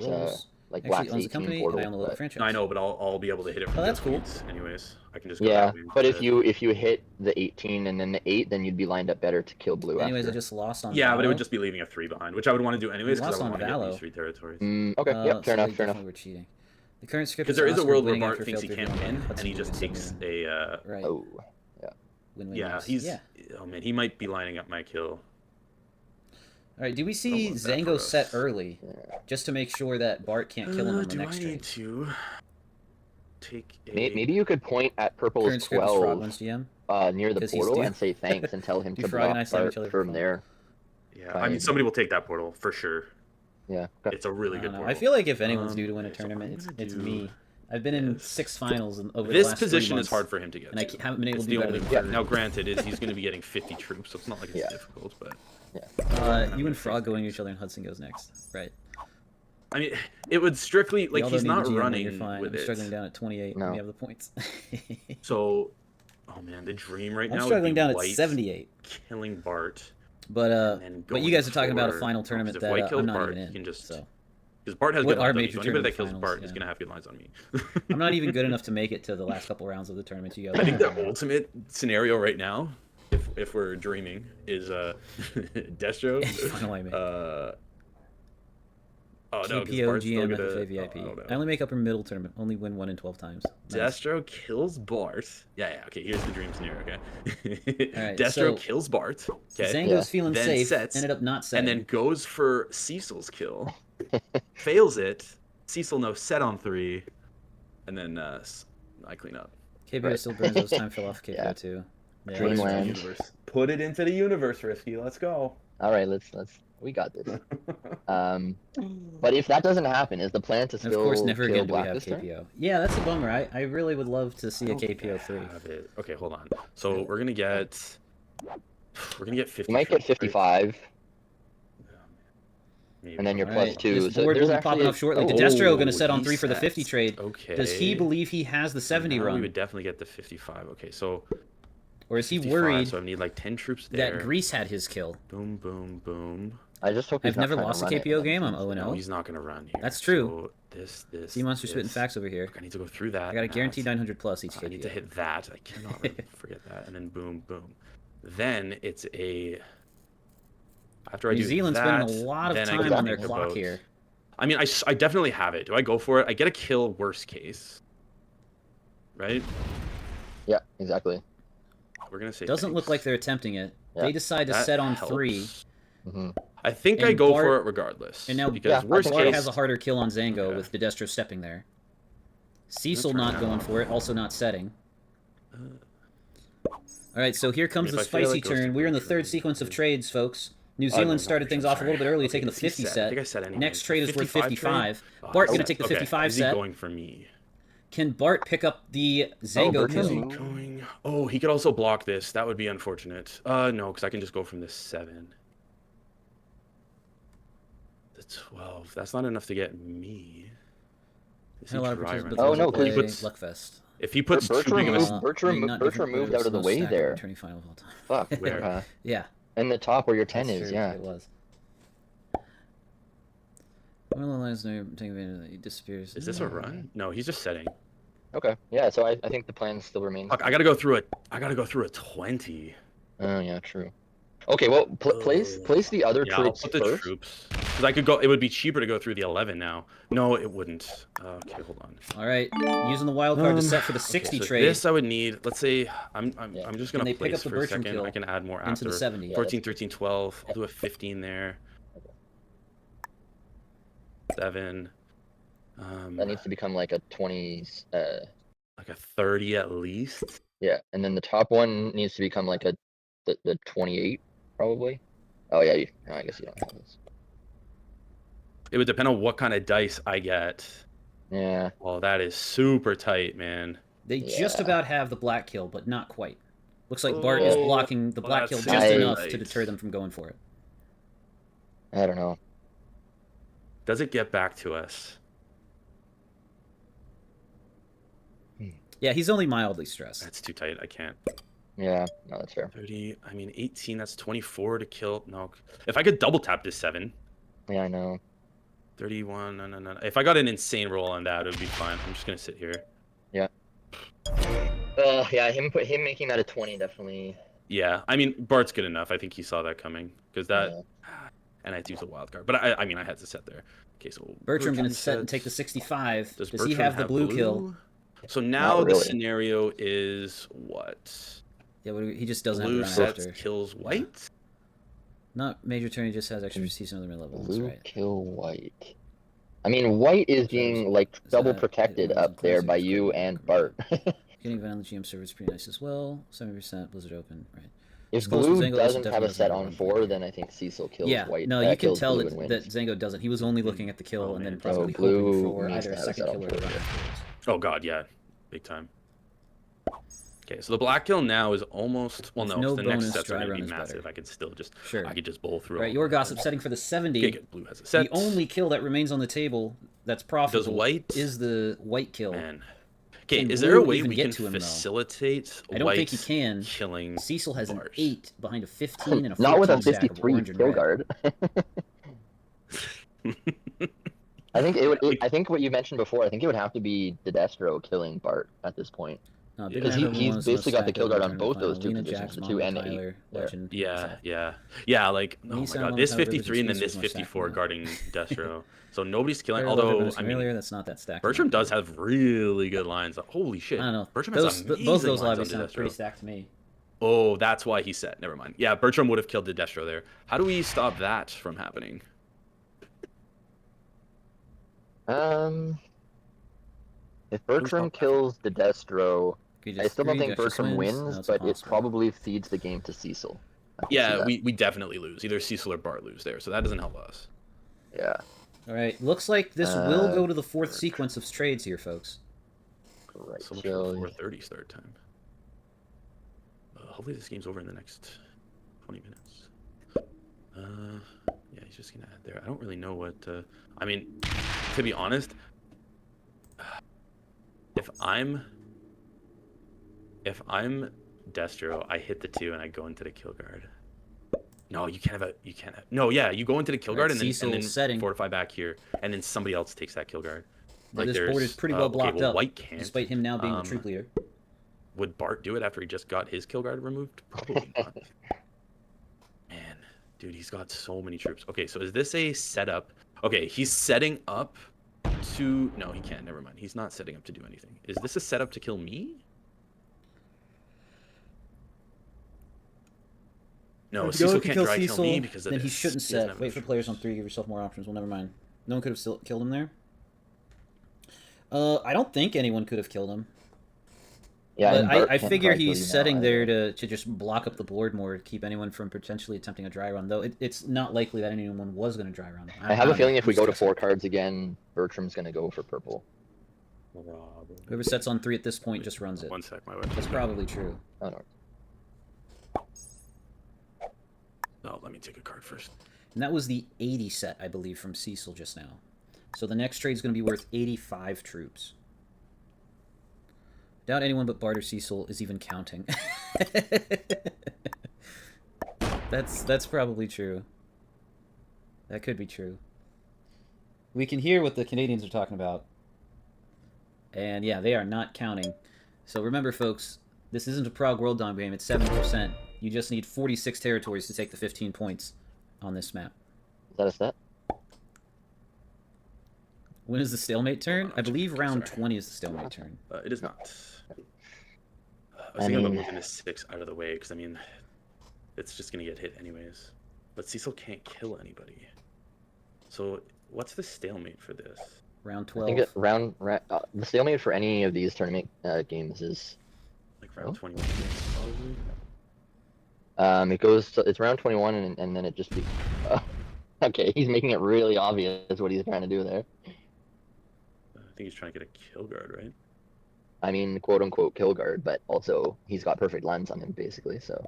like Actually Black's owns the 18 company, portal. and I own the local But... franchise. No, I know, but I'll be able to hit it from that's just cool. weeds anyways. I can just go Yeah, that way but instead. if you hit the 18 and then the 8, then you'd be lined up better to kill blue Anyways, after. I just lost on Yeah, but it would Valo. just be leaving a 3 behind, which I would want to do anyways because I lost would on want to get Valo. these 3 territories. Okay, yep, fair So enough, fair enough. definitely we're cheating. The current script Because is there is a Oscar world where winning Bart after thinks he failed can't to win, win, and he just takes a. Right. Oh, yeah. Win-win Yeah, lose. he's. Yeah. Oh man, he might be lining up my kill. All right, do we see love that Zango for set us. early, just to make sure that Bart can't kill him on the Do next I trade? need to take a? Maybe you could point at purple's Current script is Frog 12 wins GM. near the 'Cause he's portal due. and say thanks and tell him Do to Frog and block I slam Bart each other from for there. Yeah, I mean somebody will take that portal for sure. Yeah. Okay. It's a really good portal. I feel like if anyone's due to win a okay, so tournament, I'm it's gonna me. do I've been in this. 6 finals over the This last 3 position months, is hard for him to get and I to. haven't been able It's to do the better only than part. Now, granted, he's going to be getting 50 troops, so it's not like it's Yeah. difficult, but you and Frog going to each other, and Hudson goes next. Right. I mean, it would strictly like Y'all he's don't need not the GM, then running you're fine. with I'm it. struggling down at 28. No. We have the points. So, oh man, the dream right I'm now. struggling would be down at White 78. killing Bart. But and then you going guys are talking about a for- final no, 'cause tournament if that White kills I'm not Bart, even he in. can just So because Bart has What good are odds on me. major So anybody that tournament kills Bart finals, is yeah. gonna have good lines on me. I'm not even good enough to make it to the last couple rounds of the tournament. You guys. I think the ultimate scenario right now, if we're dreaming, is Destro. Final I make. Oh no, because KPO Bart's still GM gonna. FFA VIP. Oh, no. I only make upper middle tournament. Only win 1 in 12 times. Nice. Destro kills Bart. Yeah. Okay, here's the dream scenario. Okay. All right, Destro so kills Bart. Okay. Zango's Yeah. feeling Then safe. sets, Ended up not setting. And then goes for Cecil's kill. Fails it. Cecil no set on 3. And then I clean up. KPO Right. still burns. Those time fell off KPO Yeah. too. Yeah, Put it into the Dreamland. universe. Put it into the universe, Risky. Let's go. All right, let's we got this. But if that doesn't happen, is the plan to And of still course, never kill again do we Black have this turn? KPO. Yeah, that's a bummer. I really would love to see a KPO 3. Have it. Okay, hold on. So we're gonna get 50. You might get troops, right? 55, Maybe. and then you're All plus right, 2. this So board there's will be actually popping up shortly. oh, Destro going to Oh, set on he 3 for the 50 sets. trade. Okay. Does he believe he has the 70 Now run? We would definitely get the 55. Okay, so Or is he 55, worried So I need like 10 troops there. that Greece had his kill? Boom, boom, boom. I just hope he's I've not never trying to lost a run it. KPO game. I'm 0 No, 0. he's not gonna run here. That's true. So this. Sea Monster spitting this. facts over here. Look, I need to go through that. I got a guaranteed that. 900 plus each I need to KPO. hit that. I cannot forget that. And then boom, boom. Then it's a. After I New do Zealand's that, spending a lot of then I time can on their make a clock boat. here. I mean, I definitely have it. Do I go for it? I get a kill, worst case. Right? Yeah, exactly. We're gonna say. Doesn't look thanks. like they're attempting it. Yeah. They decide to That set on helps. 3. Hmm. I think I And go Bart- for it regardless. And now because Yeah, I worst think Bart case has a harder kill on Zango Okay. with Destro stepping there. Cecil try not that. going for it, also not setting. All right, so here comes if the I feel spicy like it goes to turn. We're in the blue, third then sequence of blue. trades, folks. New no, Zealand not started blue, things I'm off a little bit early, sorry. taking the Okay, does he 50 set? set. I think I said anyway. Next trade is worth 55 55. trade? Oh, Bart I gonna set. take the Okay, 55 is he set. going for me? Can Bart pick up the Zango Bart kill? is Is he going? Oh, he could also block this. That would be unfortunate. No, because I can just go from this 7. The 12. That's not enough to get me. Is Had a lot of dry participants run? Oh, no, play 'cause puts- Luckfest. If he puts Bert too big of a removed- Bert remo- not Bert different, but removed it out of the was way stack there. Returning final of all time. Fuck. Where? Yeah, In the top where your 10 that's is, true, yeah. It was. One of the lines there, taking advantage he disappears. Is this a run? No, he's just setting. Okay. Yeah, so I think the plan still remains. Fuck, I gotta go through a 20. Oh, yeah, true. Okay, well, place the other Yeah, I'll troops put the first. troops. Because I could go. It would be cheaper to go through the 11 now. No, it wouldn't. Okay, hold on. All right, using the wild card to set for the 60 okay, so trade. This I would need. Let's say I'm Yeah. just Can gonna they pick place up the for a Bertram second. kill I can add more into after. the 70? Yeah, 14, 13, 12. I'll do a 15 there. 7. That needs to become like a 20. Like a 30 at least. Yeah, and then the top one needs to become like the 28 probably. Oh yeah, no, I guess you don't have this. It would depend on what kind of dice I get. Yeah. Oh, that is super tight, man. They just Yeah. about have the black kill, but not quite. Looks like Bart is Oh, blocking the black kill that's just right. enough to deter them from going for it. I don't know. Does it get back to us? Yeah, he's only mildly stressed. That's too tight. I can't. Yeah, no, that's fair. 30. I mean, 18. That's 24 to kill. No. If I could double tap this 7. Yeah, I know. 31. No. If I got an insane roll on that, it would be fine. I'm just gonna sit here. Yeah. Yeah, him making that a 20 definitely. Yeah, I mean, Bart's good enough. I think he saw that coming because that, Yeah. and I had to use a wild card. But I mean, I had to set there. Okay, so Bertram gonna set and take the sets. 65. Does Does he Bertram have the blue kill? So now the really. scenario is what? Yeah, he just doesn't have Blue the run sets after. kills white. Not major turn, he just has extra prestige on the level. That's Blue right. kill white. I mean, white is being like double that- protected it up there classic, by it's you quite and remarkable. Bart. Getting event on the GM server is pretty nice as well. 70% Blizzard open, right? If Close with blue Zango, also doesn't have definitely a set doesn't on have a 4, run then I think Cecil kills Yeah, white. no, you can kills tell blue and that wins. Zango doesn't. He was only looking at the kill Oh, and then man. probably Blue hoping for needs either to a have a second set on kill or a 4, run yeah. afterwards. Oh god, yeah, big time. Okay, so the black kill now is almost well. With No, no the next bonus, sets are dry going to run be is massive. better. I could still just Sure. I could just bowl through. Right, all your of gossip them. setting for the 70. Okay, good. Blue has a set. The only kill that remains on the table that's profitable white- is the white kill. Man. Okay, Can is there a blue way even we get can to him, though? facilitate I don't think he white can. killing Cecil has bars? an 8 behind a 15 and a 14 Not with a stack of 53 orange and kill red. guard. I think I think what you mentioned before. I think it would have to be Destro killing Bart at this point. No, Yeah. because He's basically got the kill guard on both those two Lena, positions, Jax, the Mom, 2 and the 8. Tyler, there. Legend. Yeah. Like, oh my Nissan god, on this Tyler Rivers 53 and then exclusive this was more 54 stacked, guarding Destro. So nobody's killing. Although Although, I mean, earlier, that's not that stacked. Bertram does have really good lines. Holy shit. I don't know. Bertram Those, has amazing both those lines lobbies on sound pretty Destro. stacked to me. Oh, that's why he set. Never mind. Yeah, Bertram would have killed the Destro there. How do we stop that from happening? If Bertram kills the Destro, I still don't think Bertram wins, no, but it probably feeds the game to Cecil. Yeah, we definitely lose. Either Cecil or Bart lose there, so that doesn't help us. Yeah. All right, looks like this will go to the fourth sequence of trades here, folks. Right. So much for 4:30 start time. Hopefully this game's over in the next 20 minutes. Yeah, he's just gonna add there. I don't really know what. I mean, to be honest, if I'm Destro, I hit the 2 and I go into the kill guard. No, you can't have a. You can't have. No, yeah, you go into the kill guard and then setting. fortify back here, and then somebody else takes that kill guard. Like this board is pretty well blocked up. White can't, despite him now being the troop leader. Would Bart do it after he just got his kill guard removed? Probably not. Man, dude, he's got so many troops. Okay, so is this a setup? Okay, he's setting up to. No, he can't. Never mind. He's not setting up to do anything. Is this a setup to kill me? No, Cecil can't dry kill me because of then this. he shouldn't He doesn't set. have Wait for enough players on troops. 3. Give yourself more options. Well, never mind. No one could have still killed him there. I don't think anyone could have killed him. Yeah, but I figure probably he's kill you setting now there either. to just block up the board more, to keep anyone from potentially attempting a dry run. Though it's not likely that anyone was going to dry run. I have a feeling if we go to stressing. 4 cards again, Bertram's going to go for purple. Whoever sets on 3 at this point just runs it. 1 sec, my That's probably true. Oh, no. No, let me take a card first. And that was the 80 set, I believe, from Cecil just now. So the next trade is going to be worth 85 troops. Doubt anyone but Bart or Cecil is even counting. That's probably true. That could be true. We can hear what the Canadians are talking about. And yeah, they are not counting. So remember, folks, this isn't a Prague World Dom game. It's 7%. You just need 46 territories to take the 15 points on this map. Is that a set? When is the stalemate turn? I believe round 20 is the stalemate turn. It is not. I was I thinking about mean- moving this 6 out of the way because I mean, it's just gonna get hit anyways. But Cecil can't kill anybody. So what's the stalemate for this? Round I 12. think the stalemate for any of these tournament games is Like round Oh. 21, probably. it's round 21 and then it just be okay, he's making it really obvious what he's trying to do there. I think he's trying to get a kill guard, right? I mean, quote unquote kill guard, but also he's got perfect lines on him basically. So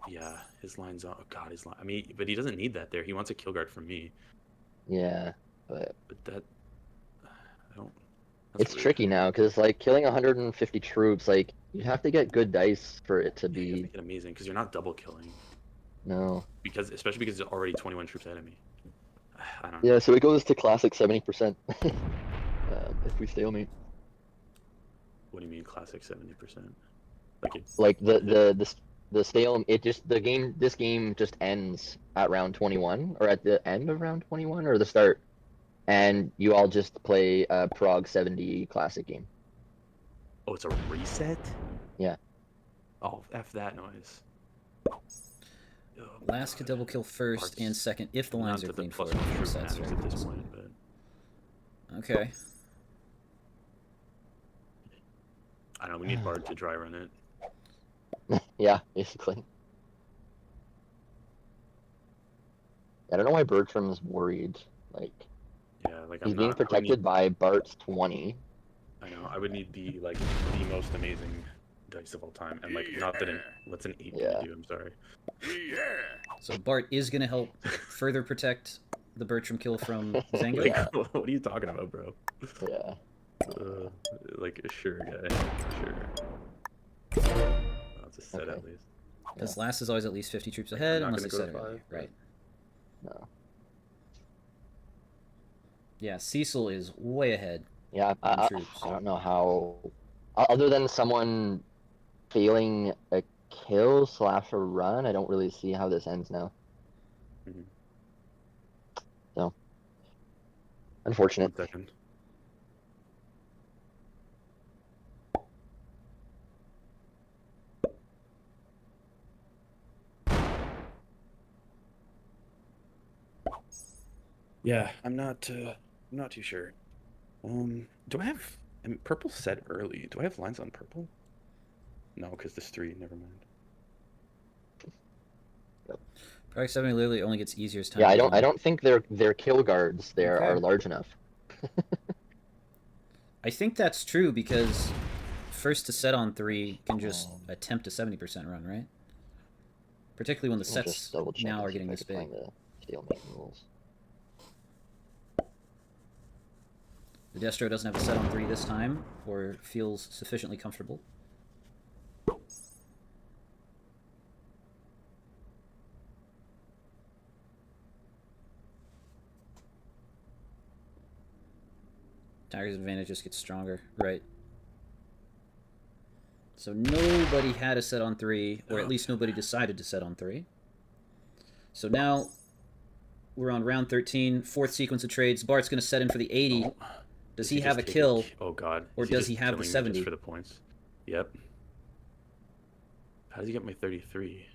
Yeah, his line's on. Oh God, his line. I mean, but he doesn't need that there. He wants a kill guard from me. yeah, but But that, I don't. That's it's weird. tricky now because like killing 150 troops, like you have to get good dice for it to Yeah, you have to be. get amazing because you're not double killing. No. Because especially because there's already 21 troops ahead of me. I don't know. Yeah, so it goes to classic 70% if we stalemate. What do you mean classic 70%? Like it. Like the stale it just the game this game just ends at round 21 or at the end of round 21 or the start, and you all just play a Prague 70 classic game. Oh, it's a reset. Yeah. Oh, f that noise. Oh, Last could double kill first and second if the lines Not are that the clean for plus it. one troop Sets, matters right? at this point, but Okay. I don't know. We need Bard to dry run it. Yeah, basically. I don't know why Bertram's worried. Like Yeah, like he's I'm being not. I would need. protected by Bart's 20. I know. I would need the most amazing dice of all time, and like not that what's an 8 Yeah. gonna do? I'm sorry. So Bart is going to help further protect the Bertram kill from Zango. Yeah. Like, what are you talking about, bro? Yeah. Like sure, guy. Sure. That's a set Okay. at least. Because last is always at least 50 troops I'm ahead, not unless they gonna set go it early. 5, Right. No. Yeah, Cecil is way ahead. Yeah, on troops. I don't know how, other than someone failing a kill slash a run, I don't really see how this ends now. Mhm. So, unfortunate. 1 second. Yeah, I'm not too sure. Do I have? I mean, purple set early. Do I have lines on purple? No, because this 3. Never mind. Product 70 literally only gets easier as time Yeah, goes on. I don't think their kill guards there Okay. are large enough. I think that's true because first to set on 3 can just attempt a 70% run, right? Particularly when the I'll sets just double check now and are see getting if I this can big. find the stalemate rules. The Destro doesn't have a set on 3 this time, or feels sufficiently comfortable. Tiger's advantage just gets stronger, right? So nobody had a set on 3, or at least nobody decided to set on 3. So now we're on round 13, 4th sequence of trades. Bart's going to set in for the 80. Oh. Does Is he have a just kill? Oh God. Or Is does just he have the killing me 70? just for the points? Yep. How does he get my 33?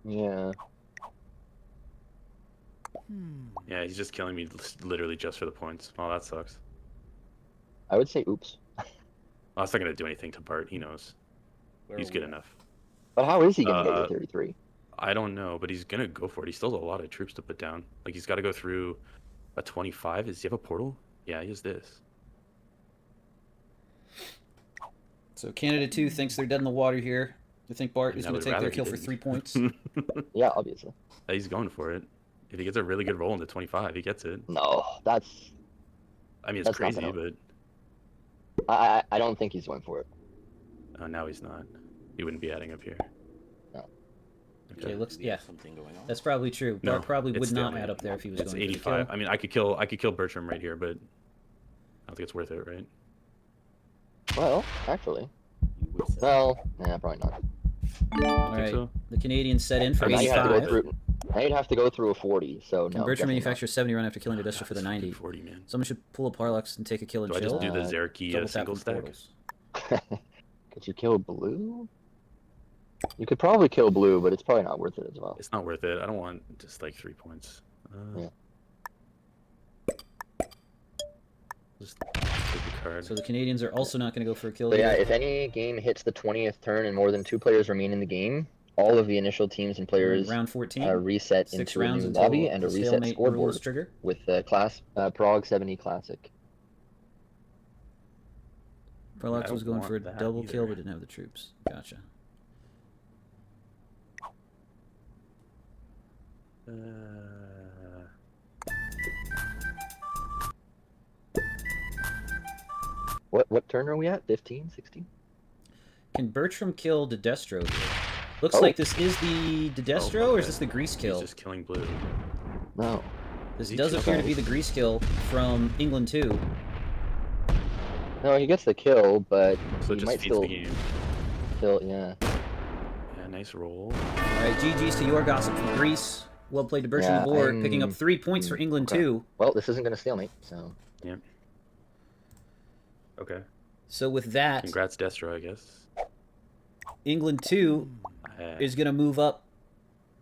Yeah. Yeah, he's just killing me literally just for the points. Oh, that sucks. I would say oops. Oh, that's not gonna do anything to Bart. He knows. He's good enough. But how is he gonna get your 33? I don't know, but he's gonna go for it. He still has a lot of troops to put down. Like he's got to go through a 25. Does he have a portal? Yeah, he has this. So Canada 2 thinks they're dead in the water here. They think Bart is I going would to take rather their he kill for didn't. 3 points. Yeah, obviously. He's going for it. If he gets a really good roll into 25, he gets it. No, that's. I mean, it's That's not crazy, gonna- but I don't think he's going for it. now he's not. He wouldn't be adding up here. No. Okay, looks yeah. Something going on. That's probably true. No, Bart probably it's would not stalemate. add up there if he was It's going 85. for the kill. I mean, I could kill Bertram right here, but I don't think it's worth it, right? Well, actually. You would say. Well, yeah, probably not. All right, so. the Canadians set in for Now you have to go 85. through. Now you'd have to go through a 40. So Can no. Bertram definitely manufacture 70 run after killing a Destro for the It's fucking 90? 40, man. Someone should pull a Parlux and take a kill and Do I chill. just do the Uh, Zerky Double tap single from stack? portals. not. Could you kill blue? You could probably kill blue, but it's probably not worth it as well. It's not worth it. I don't want just like 3 points. Yeah. Just take the card. So the Canadians are also not going to go for a kill But yeah, here. if any game hits the 20th turn and more than 2 players remain in the game, all of the initial teams and We're in players round 14. reset 6 into a rounds new until lobby and the a reset stalemate rules scoreboard trigger. with the Prague 70 Classic. Farlox I was going want for a that double kill, either. but didn't have the troops. Gotcha. What turn are we at? 15, 16? Can Bertram kill Dedestro here? Looks Oh. like this is the Dedestro, or is this the Grease kill? He's just killing blue. No. This he does too appear to close? be the Grease kill from England too. No, he gets the kill, but So it he just might feeds still the game. kill. Yeah. Yeah, nice roll. All right, GG's to your gossip from Greece. Well played to Bertram the board, picking up 3 points for England okay. too. Well, this isn't gonna stalemate, so. Yep. Okay. So with that, Congrats, Destro, I guess. England 2 is going to move up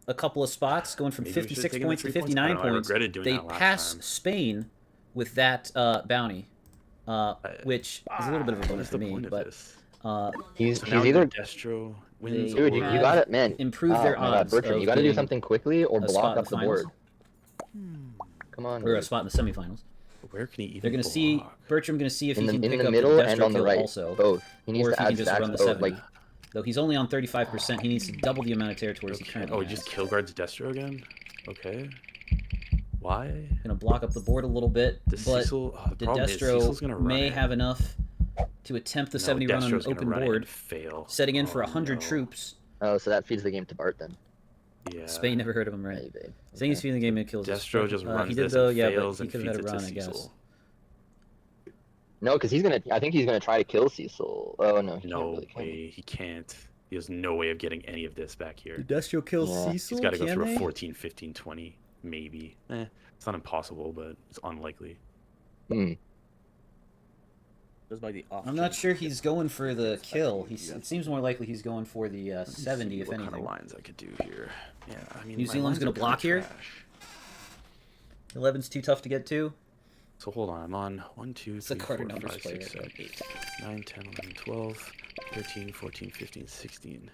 a couple of spots, going from Maybe we should've 56 taken the points to 3 points. 59 I don't know, I points. regretted doing They that last pass time. Spain with that bounty, which is a little bit of a bonus for me. But he's So now either Destro wins. dude. You got it, man. Improved their Oh my God, odds Bertram, of you got to do getting something quickly or a block spot in up the the finals. board. Come on. or a dude. spot in the semifinals. Where can he even They're going to block? see Bertram going to see if he can in pick the up middle the and Destro on the kill right. also, Both. He needs or if to he add can just stacks run the both. 70. Like Though he's only on 35%, he needs to double the amount of territories he Okay. currently Oh, he has. just kill guards Destro again? Okay. Why? Going to block up the board a little bit, The but Cecil, the the problem is Cecil's gonna Destro run may it. have enough to attempt the No, 70 run on an Destro's gonna open run it board, and fail. setting in for Oh, 100 no. troops. oh, so that feeds the game to Bart then. Yeah. Spain never heard of him, right? Maybe. Saying he's feeling the game and kills Destro us. just runs he did this though, and yeah, but fails he and could have feeds had a it to run, I guess. Cecil. No, because he's gonna. I think he's gonna try to kill Cecil. Oh no, he can't No really. Can he? way. He can't. He has no way of getting any of this back here. Did Destro kill Yeah. Cecil? He's got to go Can through they? a 14, 15, 20, maybe. It's not impossible, but it's unlikely. Hmm. Just by the off I'm not chance sure you get he's going for the expecting kill. you to It seems more likely he's going for the Let me 70, see if what anything. kind of lines I could do here. Yeah, I mean, New my Zealand's lines gonna are kinda block here? trash. 11's too tough to get to. So hold on, I'm on 1, 2, It's the 3, Carter 4, numbers 5, player. 6, 7, 8, 9, 10, 11, 12, 13, 14, 15, 16.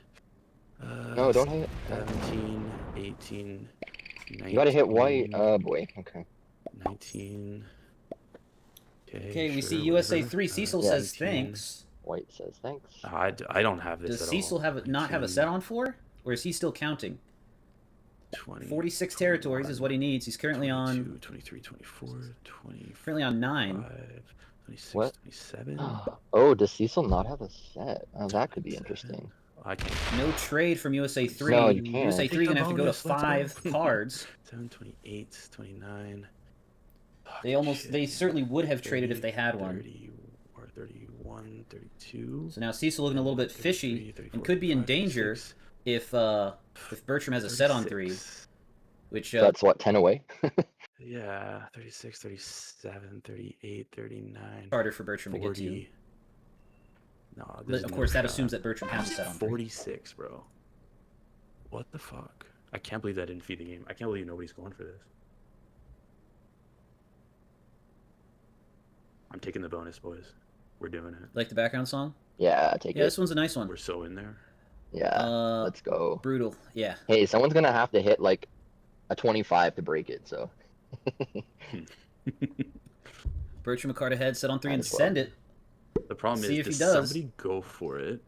No, don't hit. 17, 18, 19. You gotta hit white. Oh boy. Okay. 19. Okay, we sure, see USA whatever. 3. Cecil yeah. says 18. thanks. White says thanks. I don't have this Does at Cecil all. not have a 19, set on 4? Or is he still counting? 20, 46 territories is what he needs. He's currently 22, on 23, 24, 20, currently on 9. 26, What? 27. Oh, does Cecil not have a set? Oh, that could be interesting. I can't. No trade from USA 3. No, you can't. USA 3 Take the gonna have to go to bonus, let's 5 go. cards. 7, 28, 29. They certainly would have traded if they had one. 30 or 31, 32. So now Cecil looking a little bit 33, fishy 34, and could be in 35, danger 36, if Bertram has a set on 3, 36. which So that's what, 10 away? Yeah, 36, 37, 38, 39. harder for Bertram to get to. 40. No, But there's of no course, that shot. assumes that Bertram has a set on 3. 46, bro. What the fuck? I can't believe that didn't feed the game. I can't believe nobody's going for this. I'm taking the bonus, boys. We're doing it. Like the background song? Yeah, take Yeah, it. this one's a nice one. We're so in there. Yeah, let's go. Brutal. Yeah. Hey, someone's gonna have to hit like a 25 to break it. So. Bertram a card ahead, set on 3 Might and as well. send it. The problem See is, if he does does. somebody go for it?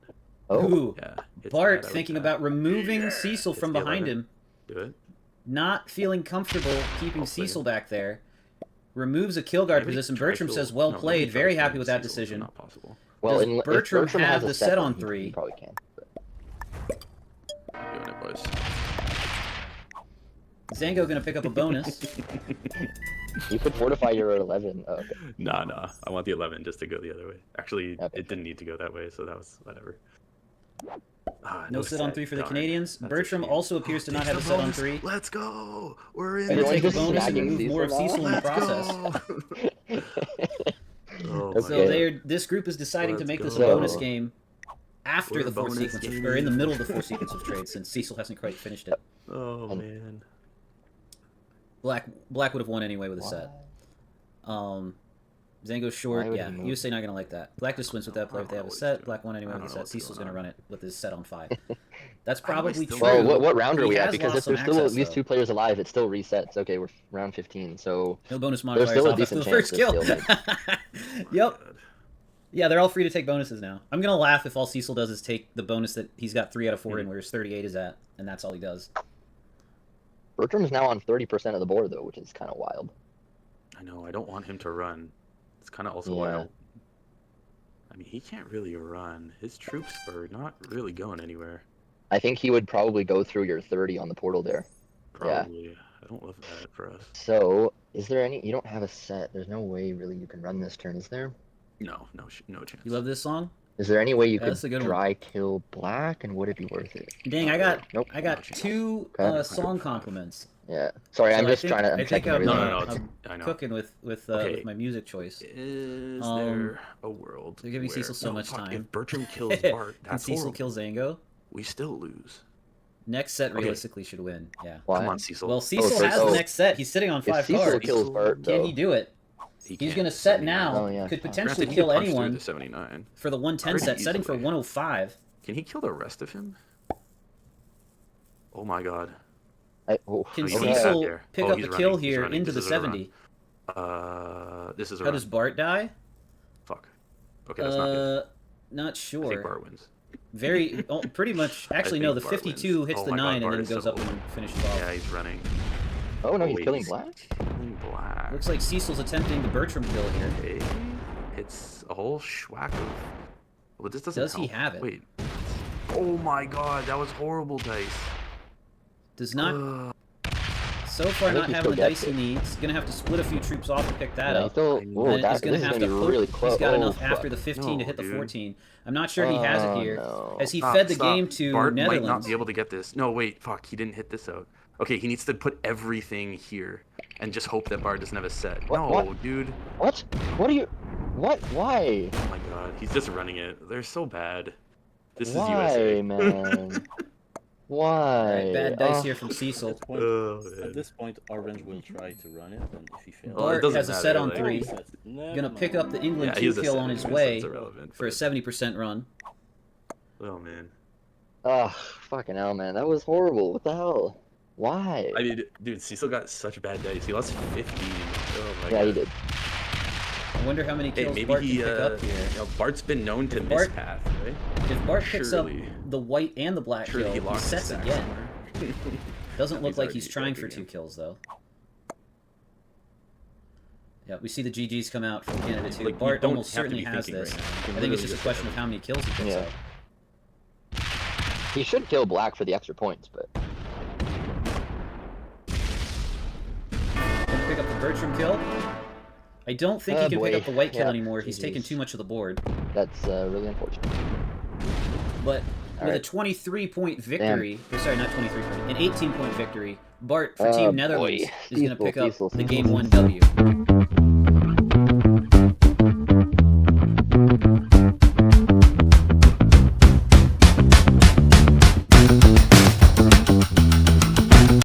Oh. Ooh. Yeah. it's Bart bad, I thinking would about removing Cecil It's from the behind 11. him. Do it. Not feeling comfortable keeping Well played. Cecil back there. Removes a kill guard Nobody position. tried Bertram to- says, well no, played. nobody Very tried to happy with that Cecil, so decision. Not possible. Well, Does if Bertram have has a the set then on he 3? probably can. But... Doing it, boys. Zango gonna pick up a bonus. You could fortify your 11. Oh, okay. Nah. I want the 11 just to go the other way. Actually, Okay. it didn't need to go that way, so that was whatever. No set on 3 for the Darn. Canadians. That's a Bertram shame. also appears to not Takes have a the set on bonus. 3. Let's go. We're in. Gonna Everyone's take a just bonus and snagging remove more of Cecil Cecil in the Let's process. go. Oh Okay. So my God. this group is deciding to Let's make this a go. bonus game after We're the 4 bonus sequence, game. or in the middle of the 4 sequence of trades, since Cecil hasn't quite finished it. Oh man. Black would have won anyway with a set. Zango's short, Why would yeah. he move? USA not gonna like that. Black just wins with that play if they have a set. Black won anyway I with a don't know set. what's Cecil's going gonna on. run it with his set on 5. That's How do I probably still true. win? Well, what round are He we at? has Because lost if there's some still at access, least though. 2 players alive, it still resets. Okay, we're round 15, so No bonus there's modifiers still a off after decent the chance first kill. to Yep. Yeah, they're all free to take bonuses now. I'm gonna laugh if all Cecil does is take the bonus that he's got 3 out of 4 in, where his 38 is at, and that's all he does. Bertram's now on 30% of the board though, which is kind of wild. I know. I don't want him to run. It's kind of also why I don't. I mean, he can't really run. His troops are not really going anywhere. I think he would probably go through your 30 on the portal there. Probably. Yeah. I don't love that for us. So, is there any? You don't have a set. There's no way really you can run this turn, is there? No chance. You love this song? Is there any way you That's a could good dry kill black, and would it be worth it? Dang, I got Nope. I got 2 Okay. song compliments. Yeah. Sorry, So I'm I just think- trying to. I I'm think checking I'm, everything. I'm I know. cooking with Okay. my music choice. Is Um, there a world? they're giving where... Cecil so no, much fuck, time. If Bertram kills Bart, And that's Cecil horrible. kills Zango. We still lose. Next set Okay. realistically should win. Yeah. Why? Come on, Cecil. Well, Cecil so- has the next set. He's sitting on If 5 Cecil cards. kills Bart, Can though, he do it? He He's can't. gonna set 79. now. Oh, yeah. Could Granted, potentially Granted, he kill punched through anyone the 79. for the 110 Pretty set, setting for easily. 105. Can he kill the rest of him? Oh my god. Can Oh, he's Cecil back there. pick Oh, up he's a running, kill he's here running. into the This is a run. 70? This is a How run. does Bart die? Fuck. Okay, that's not good. Not I think sure. Bart wins. Very, pretty much. Actually, no. The think Bart 52 wins. hits Oh the my God, 9 and Bart then is goes so up old. and finishes off. Yeah, he's running. Oh no, he's wait, killing black. Killing black. Looks like Cecil's attempting the Bertram kill here. Okay. It's a whole schwack of. Well, this doesn't. Does he help. have it? Wait. Oh my god, that was horrible dice. Does not. Ugh. So far, I think not he having the still dice gets he needs. Gonna have to split a few troops off to pick that Yeah, up. still, And oh, And that, he's gonna this is have gonna to be put. really close. He's got Oh, enough after fuck. the 15 to No, hit the dude. 14. I'm not sure he has it Oh, here, no. as he Stop, fed the stop. game to Bart Netherlands. might not be able to get this. No, wait, fuck, he didn't hit this out. Okay, he needs to put everything here and just hope that Bart doesn't have a set. What- No, what? dude. What? What are you? What? Why? Oh my god, he's just running it. They're so bad. This Why, is USA. man? Why? Alright, bad dice Ugh. here from Cecil. At this point, Oh, at man. this point, Orange will try to run it, and if he fails, Well, it Bart doesn't has a matter, set on like- 3. Never Gonna pick up the England Yeah, 2 he's a kill on set, his so way it's irrelevant, for a but- 70% run. Oh man. Ugh, fucking hell, man. That was horrible. What the hell? Why? I mean, dude, Cecil got such bad dice. He lost 15. Oh my Yeah, god. he did. I wonder how many Hey, kills maybe Bart he, can pick up here. you know, Bart's been known to miss Bart- path, right? If Bart picks surely- up the white and the black Surely kill, he he lost sets stack again. somewhere. Doesn't look He's like already he's trying back for again. 2 kills though. Yeah, we see the GGs come out from Canada too. Like, you Bart don't almost have to certainly be has thinking this. right now. You can I think it's literally just a question of how many kills he picks Yeah. up. He should kill black for the extra points, but Gonna pick up the Bertram kill. I don't think he Oh, can pick boy. up the white kill Yeah, anymore. He's taken GGs. too much of the board. that's really unfortunate. But with a Alright. 23-point victory, or sorry, not 23-point, an 18-point victory, Bart for Oh, Team boy. Netherlands is going to Cecil, pick up Cecil, the Cecil. Game 1 W.